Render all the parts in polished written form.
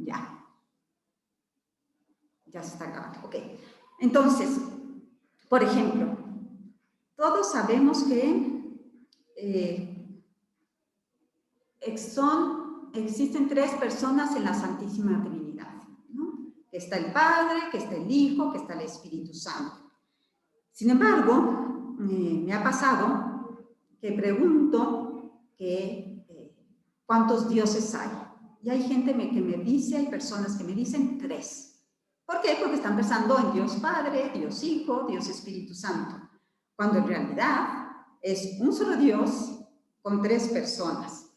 Ya. Ya se está acabando. Ok. Entonces, por ejemplo, todos sabemos que existen 3 personas en la Santísima Trinidad, ¿no? Que está el Padre, que está el Hijo, que está el Espíritu Santo. Sin embargo, me ha pasado que pregunto cuántos dioses hay. Y hay gente que me dice, hay personas que me dicen 3. ¿Por qué? Porque están pensando en Dios Padre, Dios Hijo, Dios Espíritu Santo. Cuando en realidad es un solo Dios con 3 personas,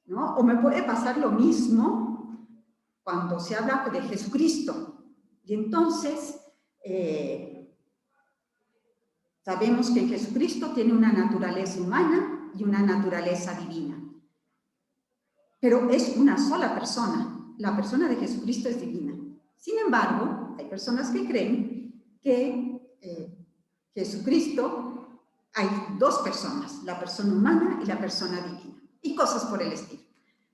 ¿no? O me puede pasar lo mismo cuando se habla de Jesucristo. Y entonces sabemos que Jesucristo tiene una naturaleza humana y una naturaleza divina. Pero es una sola persona. La persona de Jesucristo es divina. Sin embargo, hay personas que creen que Jesucristo hay 2 personas, la persona humana y la persona divina, y cosas por el estilo.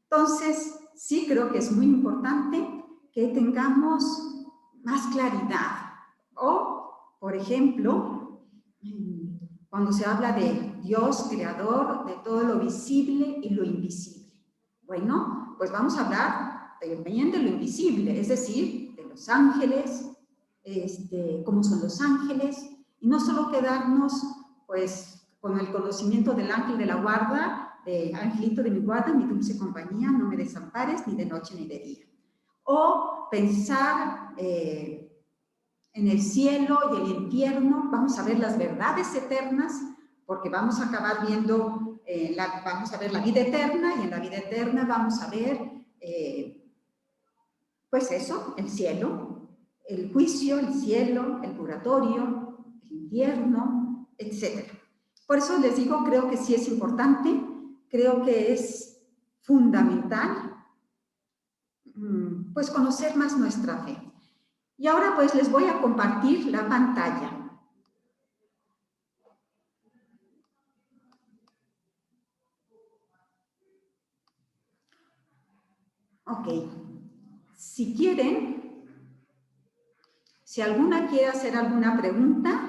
Entonces, sí creo que es muy importante que tengamos más claridad. O, por ejemplo, cuando se habla de Dios, creador de todo lo visible y lo invisible. Bueno, pues vamos a hablar también de lo invisible, es decir, de los ángeles, cómo son los ángeles, y no solo quedarnos pues con el conocimiento del ángel de la guarda, de angelito de mi guarda, mi dulce compañía, no me desampares ni de noche ni de día. O pensar en el cielo y el infierno, vamos a ver las verdades eternas, porque vamos a acabar viendo, vamos a ver la vida eterna, y en la vida eterna vamos a ver, pues eso, el cielo, el juicio, el cielo, el purgatorio, el infierno, etc. Por eso les digo, creo que sí es importante, creo que es fundamental, pues conocer más nuestra fe. Y ahora pues les voy a compartir la pantalla. Ok, si quieren, si alguna quiere hacer alguna pregunta,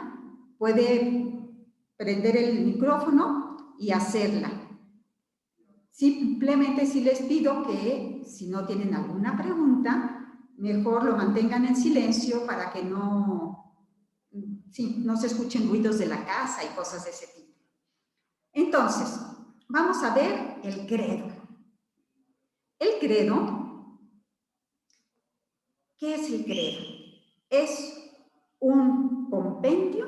puede prender el micrófono y hacerla. Simplemente sí les pido que, si no tienen alguna pregunta, mejor lo mantengan en silencio para que no se escuchen ruidos de la casa y cosas de ese tipo. Entonces, vamos a ver el credo. El credo, ¿qué es el credo? Es un compendio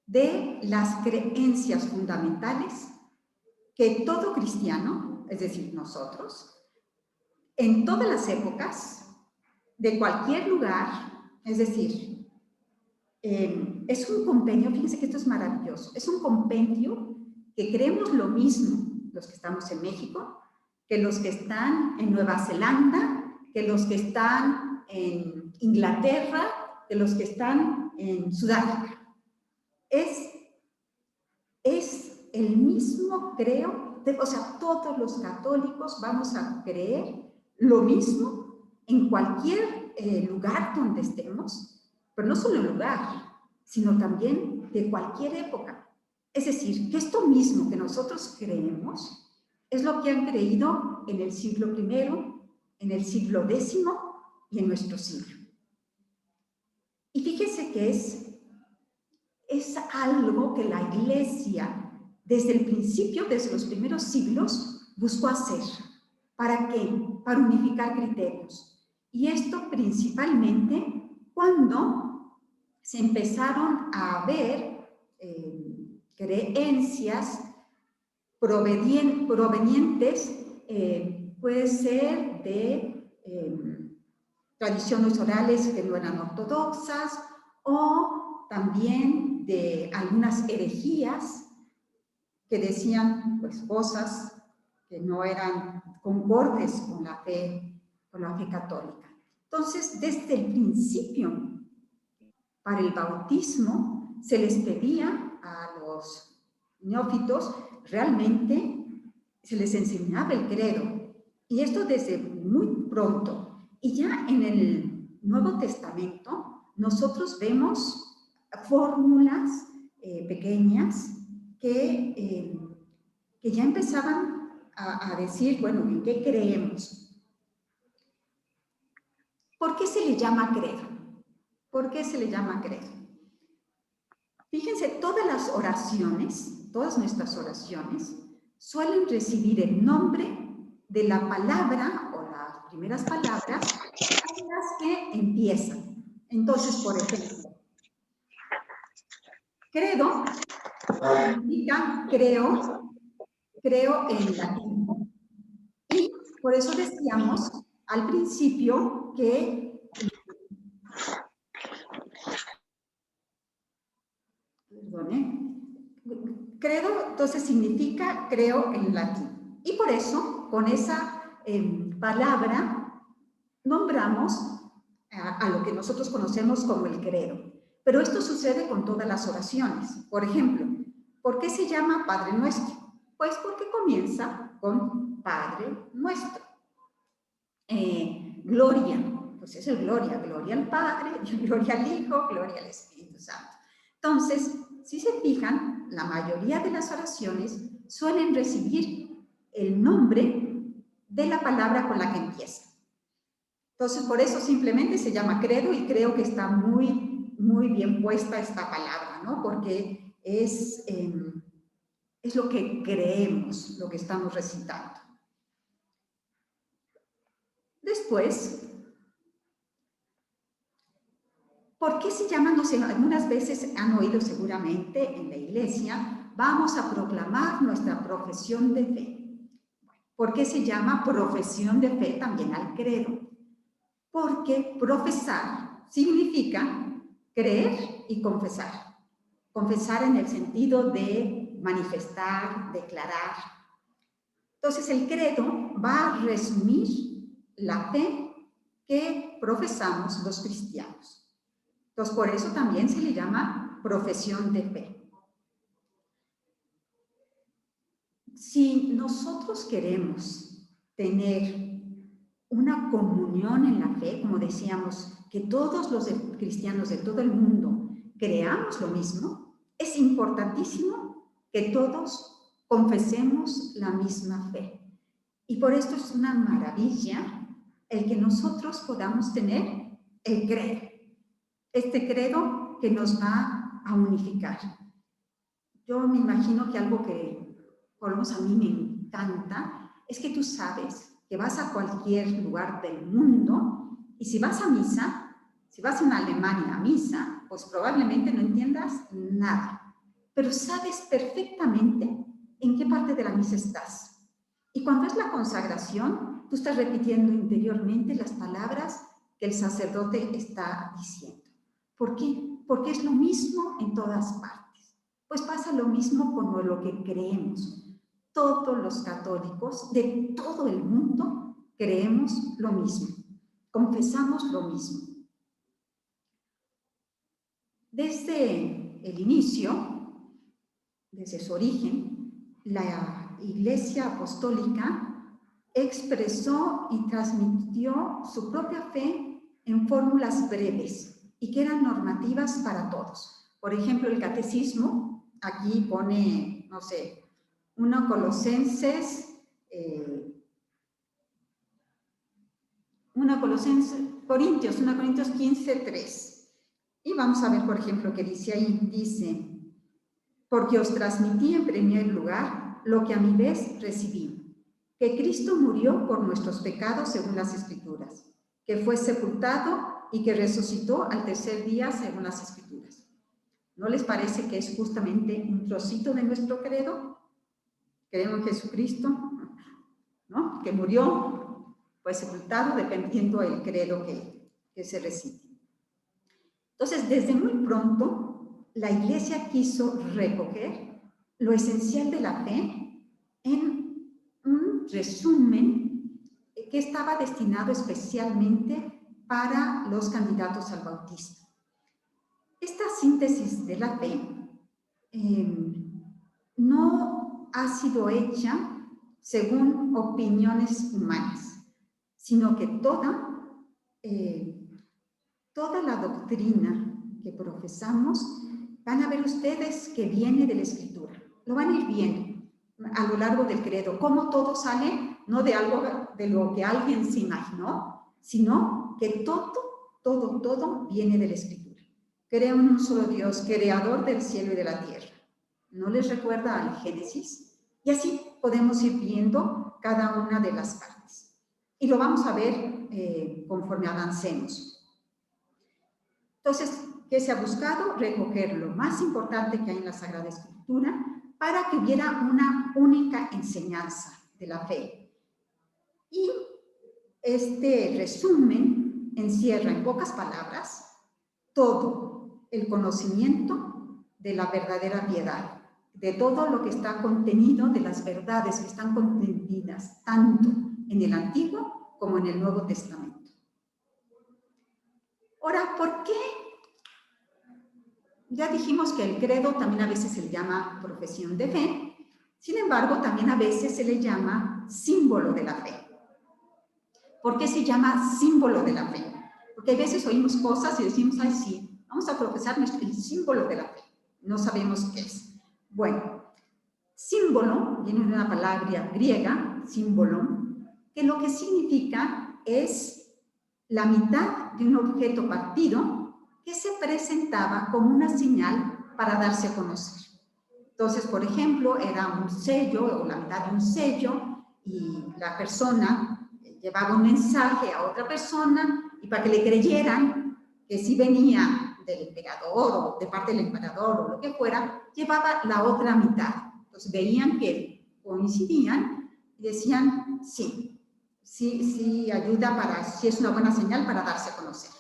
de las creencias fundamentales que todo cristiano, es decir, nosotros, en todas las épocas, de cualquier lugar, es decir, es un compendio, fíjense que esto es maravilloso, es un compendio que creemos lo mismo los que estamos en México, que los que están en Nueva Zelanda, que los que están en Inglaterra, que los que están en Sudáfrica. Es el mismo, creo, o sea, todos los católicos vamos a creer lo mismo en cualquier lugar donde estemos, pero no solo lugar, sino también de cualquier época. Es decir, que esto mismo que nosotros creemos es lo que han creído en el siglo I, en el siglo X y en nuestro siglo. Y fíjense que es algo que la Iglesia, desde el principio, desde los primeros siglos, buscó hacer. ¿Para qué? Para unificar criterios. Y esto principalmente cuando se empezaron a ver creencias provenientes, puede ser de tradiciones orales que no eran ortodoxas, o también de algunas herejías que decían pues cosas que no eran concordes con la fe católica. Entonces, desde el principio, para el bautismo se les pedía a los neófitos, realmente se les enseñaba el credo, y esto desde muy pronto. Y ya en el Nuevo Testamento nosotros vemos fórmulas pequeñas que ya empezaban a decir, bueno, ¿en qué creemos? ¿Por qué se le llama credo? ¿Por qué se le llama credo? Fíjense, todas las oraciones, todas nuestras oraciones, suelen recibir el nombre de la palabra o las primeras palabras con las que empiezan. Entonces, por ejemplo, credo significa creo en latín. Y por eso decíamos al principio que credo, entonces significa creo en latín. Y por eso, con esa palabra, nombramos a lo que nosotros conocemos como el credo. Pero esto sucede con todas las oraciones. Por ejemplo, ¿por qué se llama Padre Nuestro? Pues porque comienza con Padre Nuestro. Gloria, pues es el gloria, gloria al Padre, gloria al Hijo, gloria al Espíritu Santo. Entonces, si se fijan, la mayoría de las oraciones suelen recibir el nombre de la palabra con la que empieza. Entonces, por eso simplemente se llama credo y creo que está muy bien puesta esta palabra, ¿no? Porque es lo que creemos, lo que estamos recitando. Después, ¿por qué se llama? No sé, algunas veces han oído seguramente en la iglesia, vamos a proclamar nuestra profesión de fe. ¿Por qué se llama profesión de fe también al credo? Porque profesar significa creer y confesar. Confesar en el sentido de manifestar, declarar. Entonces el credo va a resumir la fe que profesamos los cristianos. Entonces, por eso también se le llama profesión de fe. Si nosotros queremos tener una comunión en la fe, como decíamos, que todos los cristianos de todo el mundo creamos lo mismo, es importantísimo que todos confesemos la misma fe. Y por esto es una maravilla el que nosotros podamos tener el credo. Este credo que nos va a unificar. Yo me imagino que algo que, por lo menos a mí me encanta, es que tú sabes que vas a cualquier lugar del mundo y si vas a misa, si vas en Alemania a misa, pues probablemente no entiendas nada, pero sabes perfectamente en qué parte de la misa estás. Y cuando es la consagración, tú estás repitiendo interiormente las palabras que el sacerdote está diciendo. ¿Por qué? Porque es lo mismo en todas partes. Pues pasa lo mismo con lo que creemos. Todos los católicos de todo el mundo creemos lo mismo, confesamos lo mismo. Desde el inicio, desde su origen, la Iglesia Apostólica expresó y transmitió su propia fe en fórmulas breves y que eran normativas para todos. Por ejemplo, el catecismo, aquí pone, no sé, 1 Corintios 15:3. Y vamos a ver, por ejemplo, qué dice ahí. Dice, porque os transmití en primer lugar lo que a mi vez recibí, que Cristo murió por nuestros pecados según las Escrituras, que fue sepultado y que resucitó al tercer día según las Escrituras. ¿No les parece que es justamente un trocito de nuestro credo? Creemos en Jesucristo, ¿no? Que murió, fue sepultado, dependiendo del credo que se recite. Entonces, desde muy pronto, la Iglesia quiso recoger lo esencial de la fe en un resumen que estaba destinado especialmente para los candidatos al bautismo. Esta síntesis de la fe no ha sido hecha según opiniones humanas, sino que toda toda la doctrina que profesamos, van a ver ustedes que viene de la Escritura. Lo van a ir viendo a lo largo del credo, cómo todo sale, no de algo de lo que alguien se imaginó, sino que todo viene de la Escritura. Creo en un solo Dios, creador del cielo y de la tierra. ¿No les recuerda al Génesis? Y así podemos ir viendo cada una de las partes. Y lo vamos a ver conforme avancemos. Entonces, ¿qué se ha buscado? Recoger lo más importante que hay en la Sagrada Escritura para que hubiera una única enseñanza de la fe. Y este resumen encierra en pocas palabras todo el conocimiento de la verdadera piedad, de todo lo que está contenido, de las verdades que están contenidas tanto en el Antiguo como en el Nuevo Testamento. Ahora, ¿por qué? Ya dijimos que el credo también a veces se le llama profesión de fe, sin embargo, también a veces se le llama símbolo de la fe. ¿Por qué se llama símbolo de la fe? Porque a veces oímos cosas y decimos, ay, sí, vamos a profesar el símbolo de la fe. No sabemos qué es. Bueno, símbolo viene de una palabra griega, símbolo, que lo que significa es la mitad de un objeto partido que se presentaba como una señal para darse a conocer. Entonces, por ejemplo, era un sello o la mitad de un sello y la persona llevaba un mensaje a otra persona y para que le creyeran que sí venía del emperador o de parte del emperador o lo que fuera, llevaba la otra mitad. Entonces veían que coincidían y decían sí, ayuda para, sí es una buena señal para darse a conocer.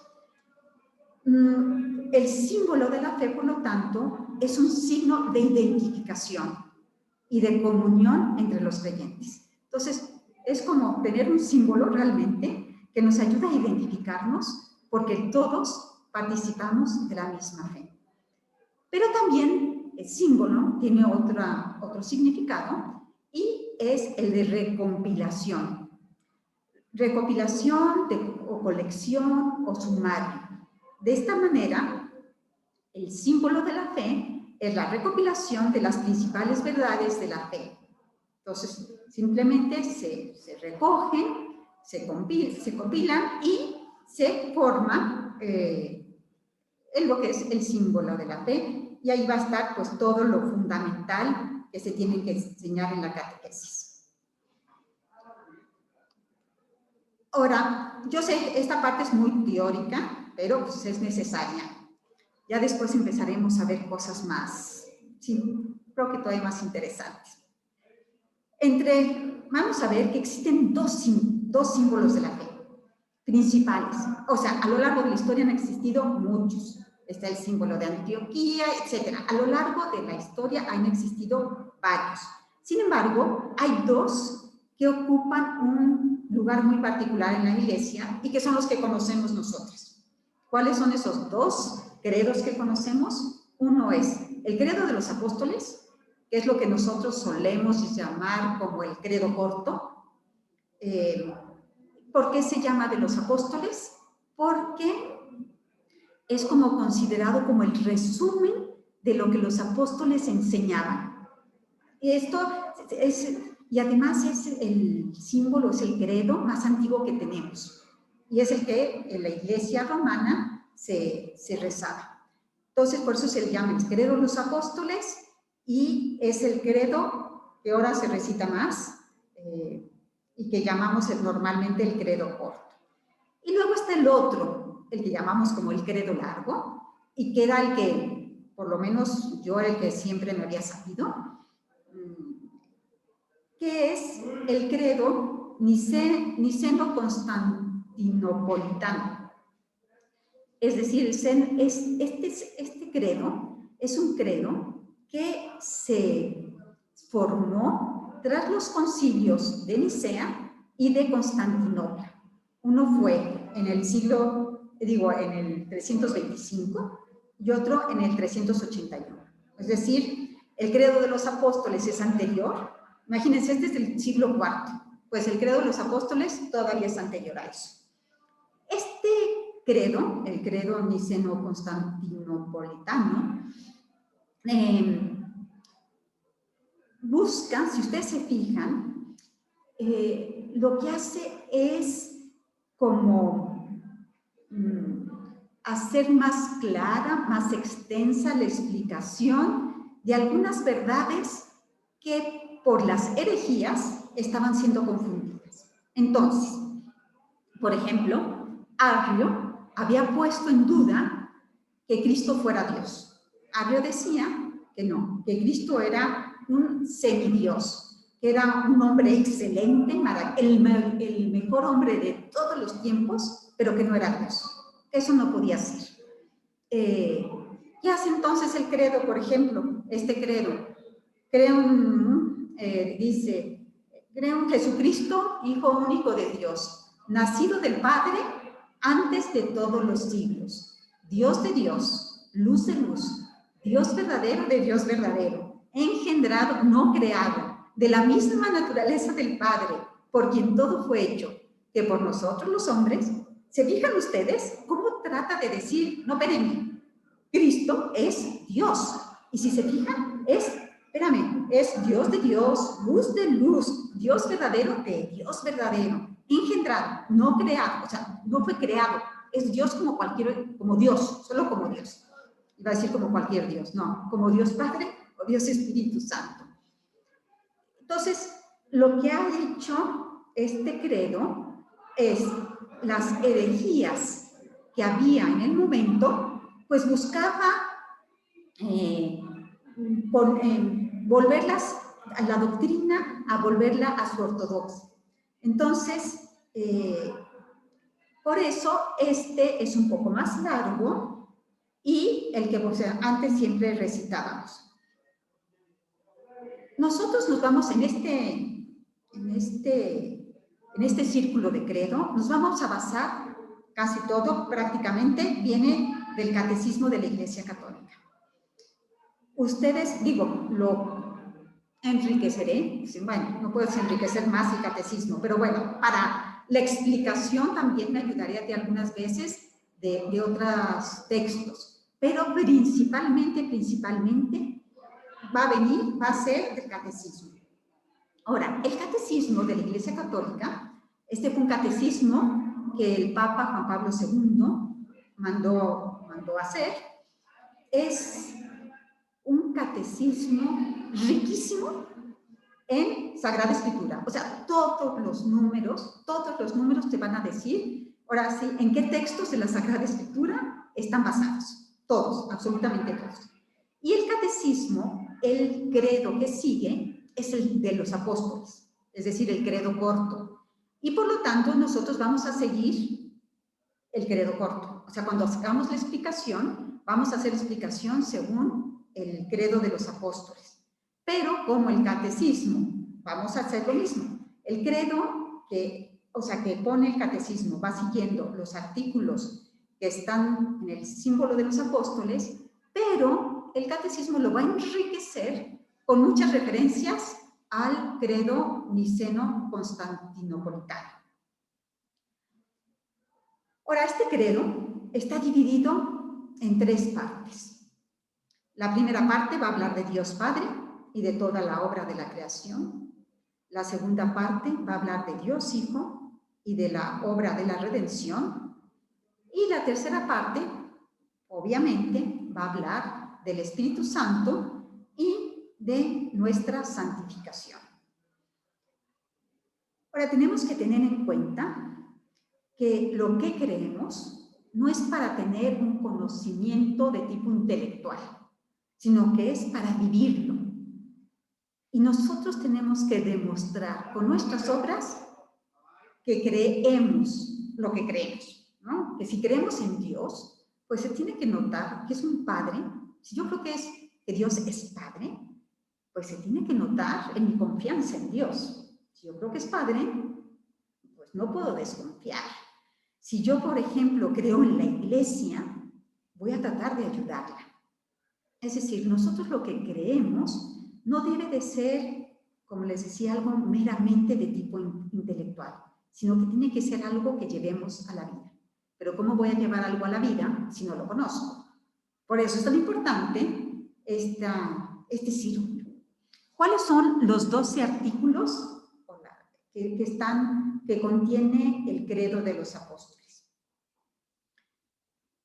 El símbolo de la fe, por lo tanto, es un signo de identificación y de comunión entre los creyentes. Entonces, es como tener un símbolo realmente que nos ayuda a identificarnos porque todos participamos de la misma fe. Pero también el símbolo tiene otro significado y es el de recompilación. Recopilación o colección o sumario. De esta manera, el símbolo de la fe es la recopilación de las principales verdades de la fe. Entonces, simplemente se recogen, se compilan y se forma en lo que es el símbolo de la fe. Y ahí va a estar pues todo lo fundamental que se tiene que enseñar en la catequesis. Ahora, yo sé, esta parte es muy teórica, pero pues es necesaria. Ya después empezaremos a ver cosas más, sí, creo que todavía más interesantes. Vamos a ver que existen dos símbolos de la fe principales. O sea, a lo largo de la historia han existido muchos. Está el símbolo de Antioquía, etc. A lo largo de la historia han existido varios. Sin embargo, hay dos que ocupan un lugar muy particular en la Iglesia y que son los que conocemos nosotros. ¿Cuáles son esos dos credos que conocemos? Uno es el credo de los apóstoles, que es lo que nosotros solemos llamar como el credo corto. ¿Por qué se llama de los apóstoles? Porque es como considerado como el resumen de lo que los apóstoles enseñaban. Y además es el símbolo, es el credo más antiguo que tenemos. Y es el que en la Iglesia romana se rezaba. Entonces, por eso se le llama el credo de los apóstoles y es el credo que ahora se recita más y que llamamos normalmente el credo corto. Y luego está el otro, el que llamamos como el credo largo, y que era el que, por lo menos yo era el que siempre me había sabido, que es el credo niceno-constantinopolitano. Es decir, este credo es un credo que se formó tras los concilios de Nicea y de Constantinopla. Uno fue en el en el 325 y otro en el 381. Es decir, el credo de los apóstoles es anterior. Imagínense, este es del siglo IV. Pues el credo de los apóstoles todavía es anterior a eso. Este credo, el credo niceno-constantinopolitano, busca, si ustedes se fijan, lo que hace es como hacer más clara, más extensa la explicación de algunas verdades que por las herejías estaban siendo confundidas. Entonces, por ejemplo, Arrio había puesto en duda que Cristo fuera Dios. Arrio decía que no, que Cristo era un semidios, que era un hombre excelente, el mejor hombre de todos los tiempos, pero que no era Dios. Eso no podía ser. ¿Qué hace entonces el credo, por ejemplo? Este credo dice, creo en Jesucristo, Hijo único de Dios, nacido del Padre antes de todos los siglos, Dios de Dios, luz de luz, Dios verdadero de Dios verdadero, engendrado, no creado, de la misma naturaleza del Padre, por quien todo fue hecho, que por nosotros los hombres. ¿Se fijan ustedes cómo trata de decir, no, espérenme, Cristo es Dios? Y si se fijan, es Dios de Dios, luz de luz, Dios verdadero de Dios verdadero, engendrado, no creado, o sea, no fue creado, es Dios como Dios, solo como Dios. Iba a decir como cualquier Dios, no, como Dios Padre o Dios Espíritu Santo. Entonces, lo que ha hecho este credo es las herejías que había en el momento, pues buscaba volverlas a la doctrina, a volverla a su ortodoxia. Entonces, por eso este es un poco más largo y el que antes siempre recitábamos. Nosotros nos vamos en este círculo de credo, nos vamos a basar, casi todo prácticamente viene del Catecismo de la Iglesia Católica. Ustedes, lo enriqueceré, bueno, no puedo enriquecer más el catecismo, pero bueno, para la explicación también me ayudaría de algunas veces de otros textos, pero principalmente va a ser del catecismo. Ahora, el catecismo de la Iglesia Católica, este fue un catecismo que el Papa Juan Pablo II mandó a hacer, es un catecismo riquísimo en Sagrada Escritura. O sea, todos los números te van a decir, ahora sí, en qué textos de la Sagrada Escritura están basados. Todos, absolutamente todos. Y el catecismo, el credo que sigue, es el de los apóstoles, es decir, el credo corto. Y por lo tanto, nosotros vamos a seguir el credo corto. O sea, cuando hagamos la explicación, vamos a hacer explicación según el credo de los apóstoles. Pero como el catecismo, vamos a hacer lo mismo. El credo que pone el catecismo, va siguiendo los artículos que están en el símbolo de los apóstoles, pero el catecismo lo va a enriquecer con muchas referencias al credo niceno-constantinopolitano. Ahora, este credo está dividido en 3 partes. La primera parte va a hablar de Dios Padre y de toda la obra de la creación. La segunda parte va a hablar de Dios Hijo y de la obra de la redención. Y la tercera parte, obviamente, va a hablar del Espíritu Santo y de nuestra santificación. Ahora, tenemos que tener en cuenta que lo que creemos no es para tener un conocimiento de tipo intelectual, sino que es para vivirlo. Y nosotros tenemos que demostrar con nuestras obras que creemos lo que creemos, ¿no? Que si creemos en Dios, pues se tiene que notar que es un Padre. Si yo creo que Dios es Padre, pues se tiene que notar en mi confianza en Dios. Si yo creo que es Padre, pues no puedo desconfiar. Si yo, por ejemplo, creo en la Iglesia, voy a tratar de ayudarla. Es decir, nosotros lo que creemos no debe de ser, como les decía, algo meramente de tipo intelectual, sino que tiene que ser algo que llevemos a la vida. pero ¿cómo voy a llevar algo a la vida si no lo conozco? Por eso es tan importante este círculo. ¿Cuáles son los 12 artículos que contiene el credo de los apóstoles?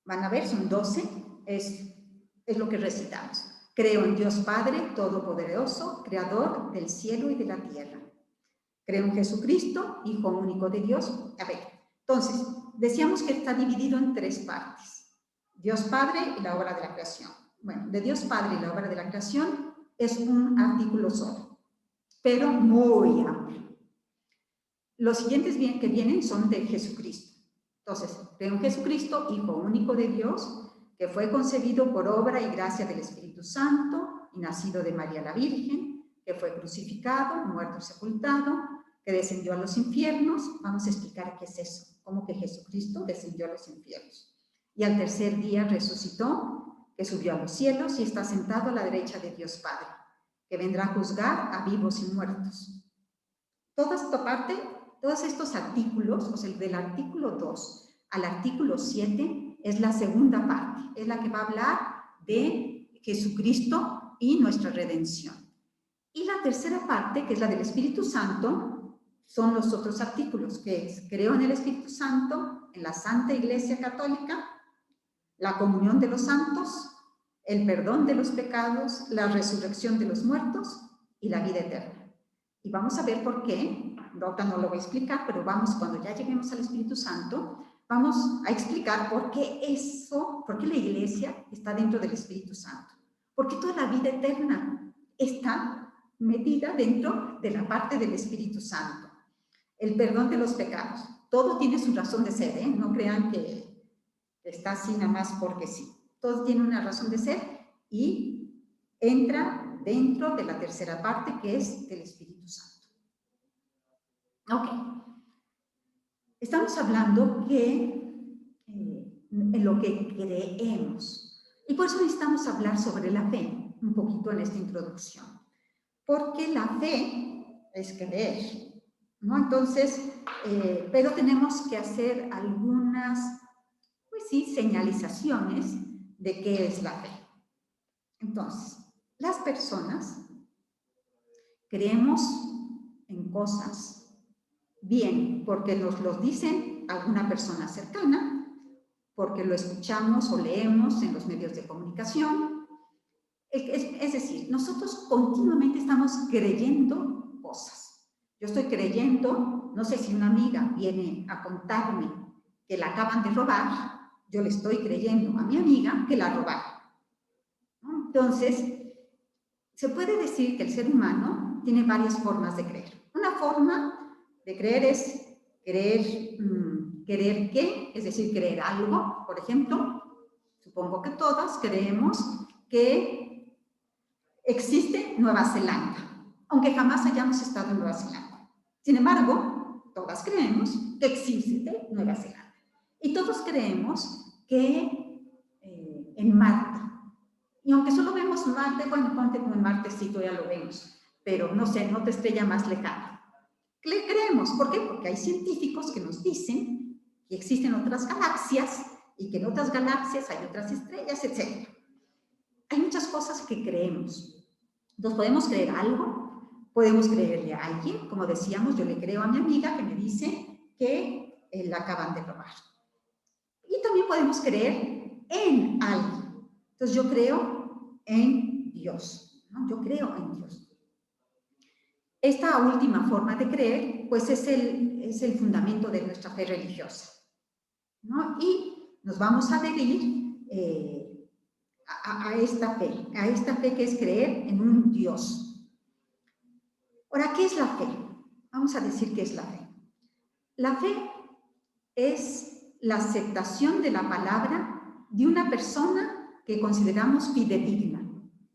Van a ver, son 12, es lo que recitamos. Creo en Dios Padre Todopoderoso, Creador del cielo y de la tierra. Creo en Jesucristo, Hijo único de Dios. A ver, entonces, decíamos que está dividido en 3 partes. Dios Padre y la obra de la creación. Bueno, de Dios Padre y la obra de la creación es un artículo solo, pero muy amplio. Los siguientes que vienen son de Jesucristo. Entonces, creo en Jesucristo, Hijo único de Dios, que fue concebido por obra y gracia del Espíritu Santo y nacido de María la Virgen, que fue crucificado, muerto y sepultado, que descendió a los infiernos. Vamos a explicar qué es eso, cómo que Jesucristo descendió a los infiernos. Y al tercer día resucitó, que subió a los cielos y está sentado a la derecha de Dios Padre, que vendrá a juzgar a vivos y muertos. Toda esta parte, todos estos artículos, o sea, del artículo 2 al artículo 7, es la segunda parte, es la que va a hablar de Jesucristo y nuestra redención. Y la tercera parte, que es la del Espíritu Santo, son los otros artículos, que es: creo en el Espíritu Santo, en la Santa Iglesia Católica, la comunión de los santos, el perdón de los pecados, la resurrección de los muertos y la vida eterna. Y vamos a ver por qué, ahorita no lo voy a explicar, pero cuando ya lleguemos al Espíritu Santo, vamos a explicar por qué la Iglesia está dentro del Espíritu Santo. Porque toda la vida eterna está metida dentro de la parte del Espíritu Santo. El perdón de los pecados. Todo tiene su razón de ser, ¿eh? No crean que está así nada más porque sí. Todo tiene una razón de ser y entra dentro de la tercera parte, que es del Espíritu Santo. Ok. Estamos hablando en lo que creemos. Y por eso necesitamos hablar sobre la fe un poquito en esta introducción. Porque la fe es creer, ¿no? Entonces, pero tenemos que hacer algunas, pues sí, señalizaciones de qué es la fe. Entonces, las personas creemos en cosas bien porque nos lo dicen alguna persona cercana, porque lo escuchamos o leemos en los medios de comunicación. Es decir, nosotros continuamente estamos creyendo cosas. Yo estoy creyendo, no sé si una amiga viene a contarme que la acaban de robar, yo le estoy creyendo a mi amiga que la robaron, ¿no? Entonces, se puede decir que el ser humano tiene varias formas de creer. Una forma de creer es creer qué, es decir, creer algo. Por ejemplo, supongo que todas creemos que existe Nueva Zelanda, aunque jamás hayamos estado en Nueva Zelanda. Sin embargo, todas creemos que existe Nueva Zelanda. Y todos creemos que en Marte. Y aunque solo vemos Marte, bueno, ponte como en Martecito, ya lo vemos, pero no sé, no te estrella más lejana. ¿Le creemos? ¿Por qué? Porque hay científicos que nos dicen que existen otras galaxias y que en otras galaxias hay otras estrellas, etc. Hay muchas cosas que creemos. Entonces, podemos creer algo, podemos creerle a alguien, como decíamos, yo le creo a mi amiga que me dice que la acaban de robar. Y también podemos creer en alguien. Entonces, yo creo en Dios, ¿no? Yo creo en Dios. Esta última forma de creer, pues es el fundamento de nuestra fe religiosa, ¿no? Y nos vamos a adherir a esta fe que es creer en un Dios. Ahora, ¿qué es la fe? Vamos a decir qué es la fe. La fe es la aceptación de la palabra de una persona que consideramos fidedigna,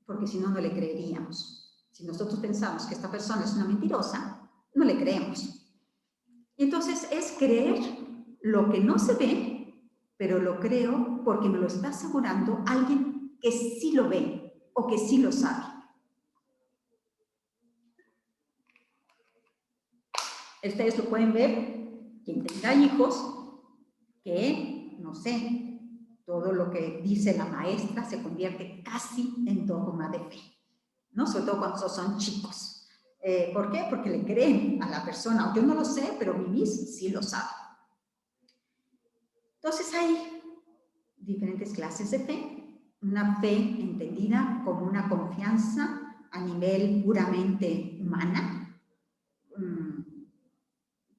porque si no, no le creeríamos. Si nosotros pensamos que esta persona es una mentirosa, no le creemos. Y entonces es creer lo que no se ve, pero lo creo porque me lo está asegurando alguien que sí lo ve o que sí lo sabe. Ustedes lo pueden ver, quien tenga hijos, que no sé, todo lo que dice la maestra se convierte casi en dogma de fe, ¿no? Sobre todo cuando son chicos. ¿Por qué? Porque le creen a la persona. Yo no lo sé, pero mi Miss sí lo sabe. Entonces hay diferentes clases de fe. Una fe entendida como una confianza a nivel puramente humana.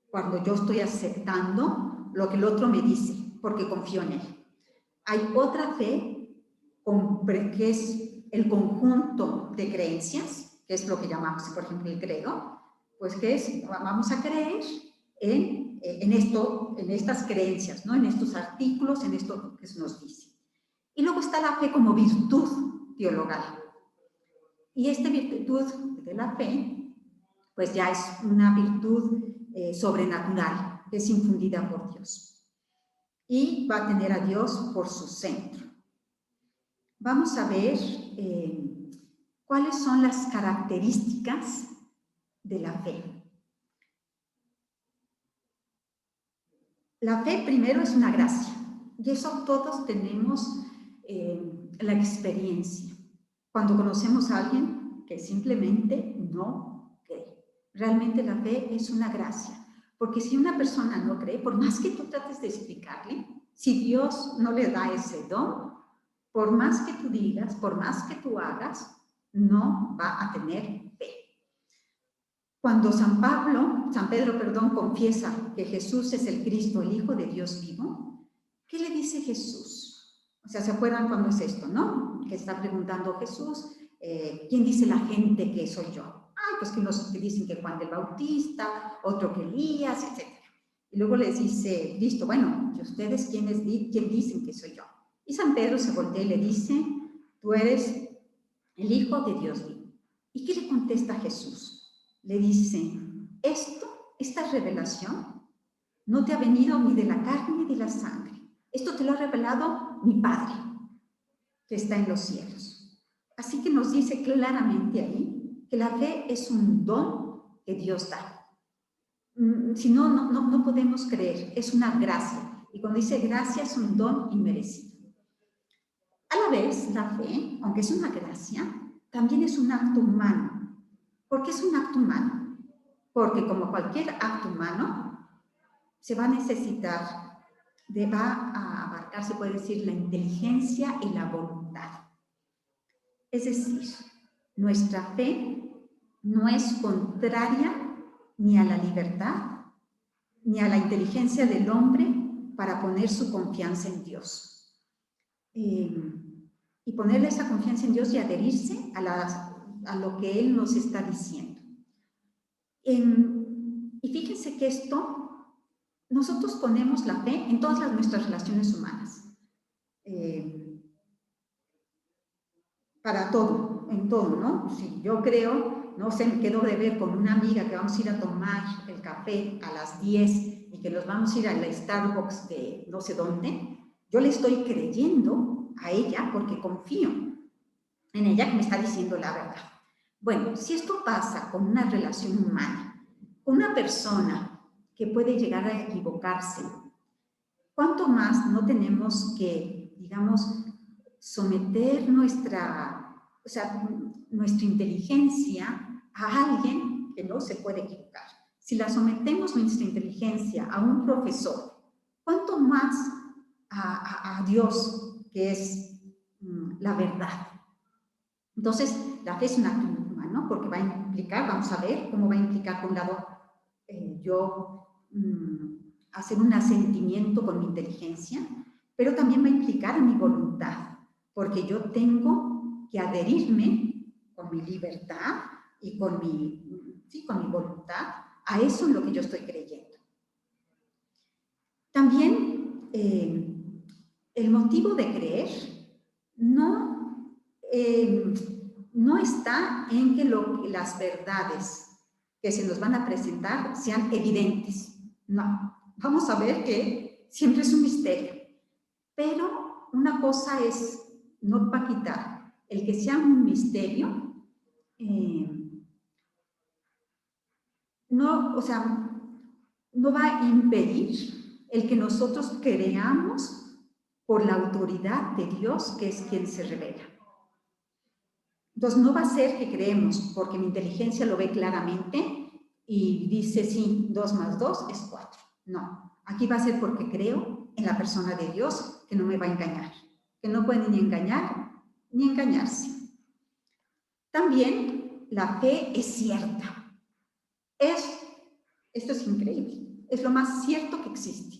Cuando yo estoy aceptando lo que el otro me dice, porque confío en él. Hay otra fe que es el conjunto de creencias, que es lo que llamamos, por ejemplo, el credo, pues que es, vamos a creer en esto, en estas creencias, ¿no? En estos artículos, en esto que se nos dice. Y luego está la fe como virtud teologal. Y esta virtud de la fe, pues ya es una virtud sobrenatural, que es infundida por Dios. Y va a tener a Dios por su centro. Vamos a ver cuáles son las características de la fe. La fe primero es una gracia, y eso todos tenemos la experiencia. Cuando conocemos a alguien que simplemente no cree. Realmente la fe es una gracia, porque si una persona no cree, por más que tú trates de explicarle, si Dios no le da ese don, por más que tú digas, por más que tú hagas, no va a tener fe. Cuando San Pedro, confiesa que Jesús es el Cristo, el Hijo de Dios vivo, ¿qué le dice Jesús? O sea, ¿se acuerdan cuando es esto, no? Que está preguntando Jesús, ¿quién dice la gente que soy yo? Ay, pues que unos que dicen que Juan el Bautista, otro que Elías, etc. Y luego les dice, listo, bueno, ¿y ustedes quién dicen que soy yo? Y San Pedro se voltea y le dice, tú eres el Hijo de Dios vivo. ¿Y qué le contesta Jesús? Le dice, esta revelación no te ha venido ni de la carne ni de la sangre. Esto te lo ha revelado mi Padre, que está en los cielos. Así que nos dice claramente ahí que la fe es un don que Dios da. Si no, no podemos creer, es una gracia. Y cuando dice gracia es un don inmerecido. A la vez, la fe, aunque es una gracia, también es un acto humano. ¿Por qué es un acto humano? Porque como cualquier acto humano, se va a necesitar, va a abarcar, se puede decir, la inteligencia y la voluntad. Es decir, nuestra fe no es contraria ni a la libertad, ni a la inteligencia del hombre para poner su confianza en Dios. Y ponerle esa confianza en Dios y adherirse a lo que Él nos está diciendo. Y fíjense que nosotros ponemos la fe en todas nuestras relaciones humanas. Para todo, en todo, ¿no? Si yo creo, no sé, me quedo de ver con una amiga que vamos a ir a tomar el café a las 10 y que nos vamos a ir a la Starbucks de no sé dónde, yo le estoy creyendo a ella porque confío en ella que me está diciendo la verdad. Bueno, si esto pasa con una relación humana, con una persona que puede llegar a equivocarse, ¿cuánto más no tenemos que, digamos, someter nuestra inteligencia a alguien que no se puede equivocar? Si la sometemos nuestra inteligencia a un profesor, ¿cuánto más a Dios, que es la verdad? Entonces, la fe es un acto humano porque va a implicar, vamos a ver cómo va a implicar, por un lado, yo hacer un asentimiento con mi inteligencia, pero también va a implicar mi voluntad, porque yo tengo que adherirme con mi libertad y con mi voluntad a eso en lo que yo estoy creyendo. También el motivo de creer no está en que las verdades que se nos van a presentar sean evidentes. No, vamos a ver que siempre es un misterio. Pero una cosa es, no va a quitar, el que sea un misterio, no va a impedir el que nosotros creamos por la autoridad de Dios, que es quien se revela. Entonces, no va a ser que creemos porque mi inteligencia lo ve claramente y dice, sí, 2 más 2 es 4. No, aquí va a ser porque creo en la persona de Dios, que no me va a engañar, que no puede ni engañar ni engañarse. También la fe es cierta. Esto es increíble, es lo más cierto que existe.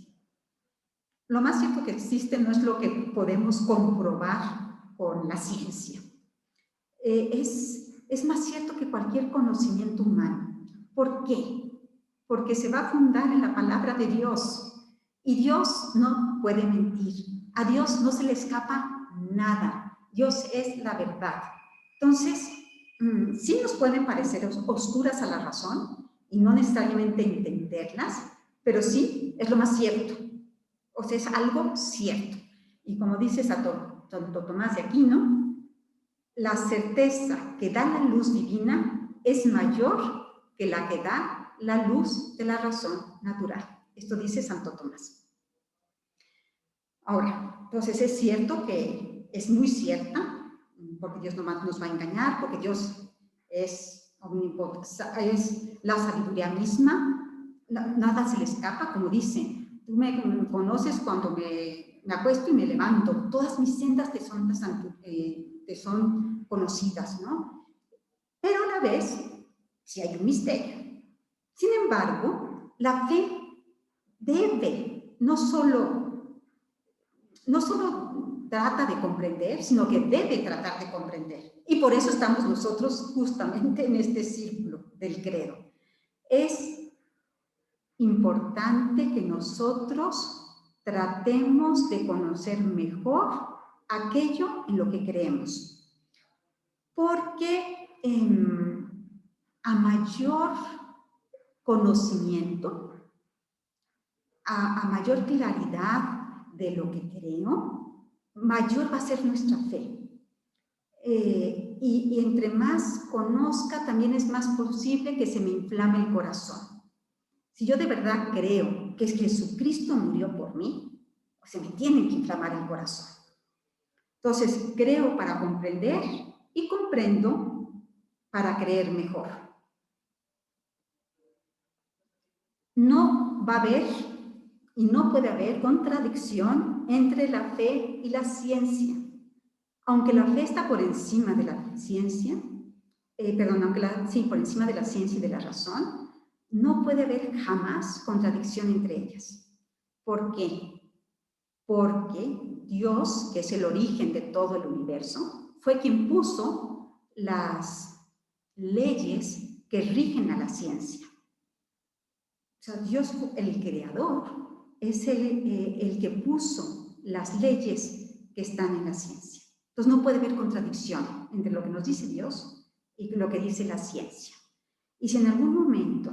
Lo más cierto que existe no es lo que podemos comprobar con la ciencia. Es más cierto que cualquier conocimiento humano. ¿Por qué? Porque se va a fundar en la palabra de Dios. Y Dios no puede mentir. A Dios no se le escapa nada. Dios es la verdad. Entonces, sí nos pueden parecer oscuras a la razón y no necesariamente entenderlas, pero sí es lo más cierto. O sea, es algo cierto. Y como dice Santo Tomás de Aquino, la certeza que da la luz divina es mayor que la que da la luz de la razón natural. Esto dice Santo Tomás. Ahora, entonces es cierto que es muy cierta, porque Dios no nos va a engañar, porque Dios es la sabiduría misma, nada se le escapa, como dice. Tú me conoces cuando me acuesto y me levanto. Todas mis sendas te son conocidas, ¿no? Pero a la vez, sí hay un misterio. Sin embargo, la fe debe, no solo trata de comprender, sino que debe tratar de comprender. Y por eso estamos nosotros justamente en este círculo del credo. Es importante que nosotros tratemos de conocer mejor aquello en lo que creemos, porque a mayor conocimiento, a mayor claridad de lo que creo, mayor va a ser nuestra fe. Y entre más conozca, también es más posible que se me inflame el corazón. Si yo de verdad creo que Jesucristo murió por mí, se me tiene que inflamar el corazón. Entonces, creo para comprender y comprendo para creer mejor. No va a haber y no puede haber contradicción entre la fe y la ciencia. Aunque la fe está por encima de la ciencia, por encima de la ciencia y de la razón, no puede haber jamás contradicción entre ellas. ¿Por qué? Porque Dios, que es el origen de todo el universo, fue quien puso las leyes que rigen a la ciencia. O sea, Dios, el creador, es el que puso las leyes que están en la ciencia. Entonces no puede haber contradicción entre lo que nos dice Dios y lo que dice la ciencia. Y si en algún momento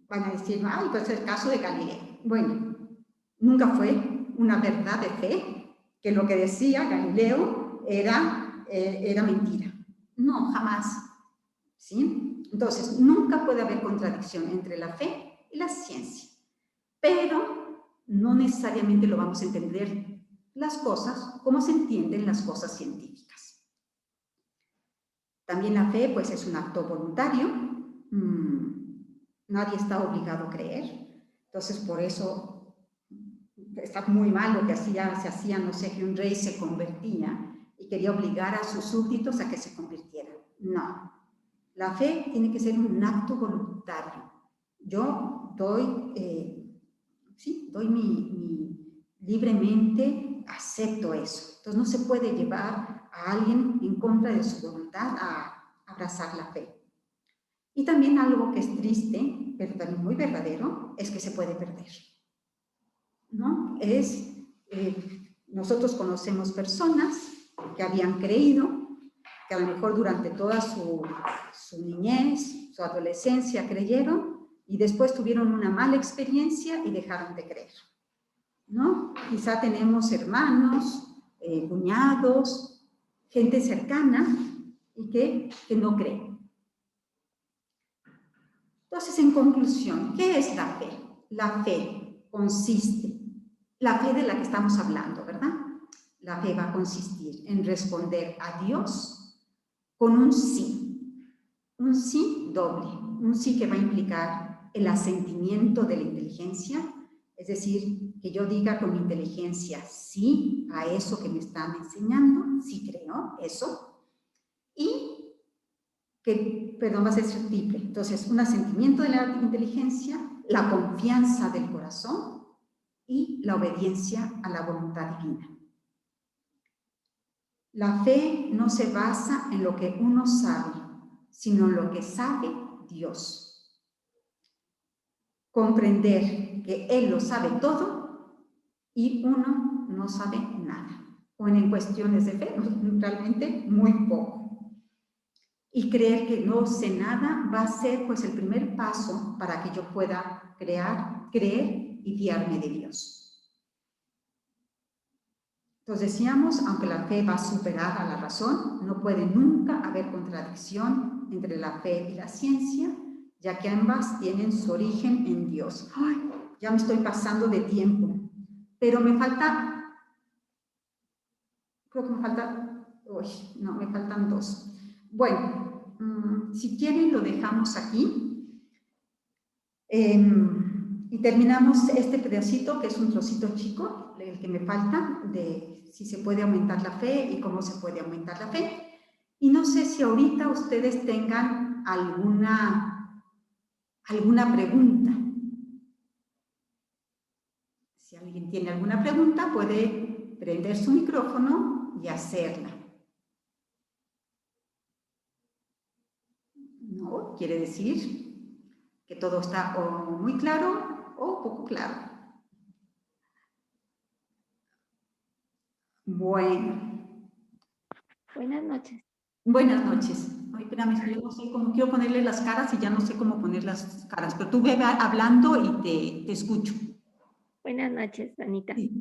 van a decir, ay, pues el caso de Galileo. Bueno, nunca fue una verdad de fe que lo que decía Galileo era mentira. No, jamás. ¿Sí? Entonces, nunca puede haber contradicción entre la fe y la ciencia. Pero no necesariamente lo vamos a entender las cosas como se entienden las cosas científicas. También la fe, pues, es un acto voluntario. Nadie está obligado a creer. Entonces, por eso está muy mal lo que se hacía, no sé, que un rey se convertía y quería obligar a sus súbditos a que se convirtieran. No. La fe tiene que ser un acto voluntario. Yo libremente acepto eso. Entonces no se puede llevar a alguien en contra de su voluntad a abrazar la fe. Y también algo que es triste, pero también muy verdadero, es que se puede perder, ¿no? Nosotros conocemos personas que habían creído, que a lo mejor durante toda su niñez, su adolescencia creyeron y después tuvieron una mala experiencia y dejaron de creer, ¿no? Quizá tenemos hermanos, cuñados, gente cercana y que no cree. Entonces, en conclusión, ¿qué es la fe? La fe consiste la fe de la que estamos hablando, ¿verdad? La fe va a consistir en responder a Dios con un sí doble, un sí que va a implicar el asentimiento de la inteligencia, es decir, que yo diga con mi inteligencia sí a eso que me están enseñando, sí creo eso, y que, perdón, va a ser triple. Entonces, un asentimiento de la inteligencia, la confianza del corazón y la obediencia a la voluntad divina. La fe no se basa en lo que uno sabe, sino en lo que sabe Dios. Comprender que Él lo sabe todo y uno no sabe nada. O en cuestiones de fe, realmente muy poco. Y creer que no sé nada va a ser pues el primer paso para que yo pueda creer y fiarme de Dios. Entonces decíamos, aunque la fe va a superar a la razón, no puede nunca haber contradicción entre la fe y la ciencia, ya que ambas tienen su origen en Dios. ¡Ay! Ya me estoy pasando de tiempo, pero me falta, creo que me falta, uy, no, me faltan dos. Bueno, si quieren lo dejamos aquí y terminamos este pedacito, que es un trocito chico, el que me falta, de si se puede aumentar la fe y cómo se puede aumentar la fe. Y no sé si ahorita ustedes tengan alguna pregunta. Si alguien tiene alguna pregunta, puede prender su micrófono y hacerla. ¿No? Quiere decir que todo está o muy claro o poco claro. Bueno. Buenas noches. Buenas noches. Ay, espérame, yo no sé cómo quiero ponerle las caras y ya no sé cómo poner las caras, pero tú ve hablando y te escucho. Buenas noches, Anita. Sí.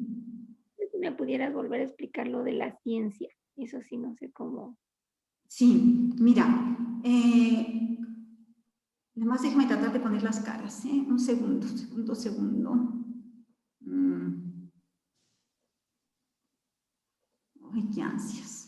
Si me pudieras volver a explicar lo de la ciencia. Eso sí, no sé cómo. Sí, mira, nada más déjame tratar de poner las caras, ¿eh? Un segundo. Ay, qué ansias.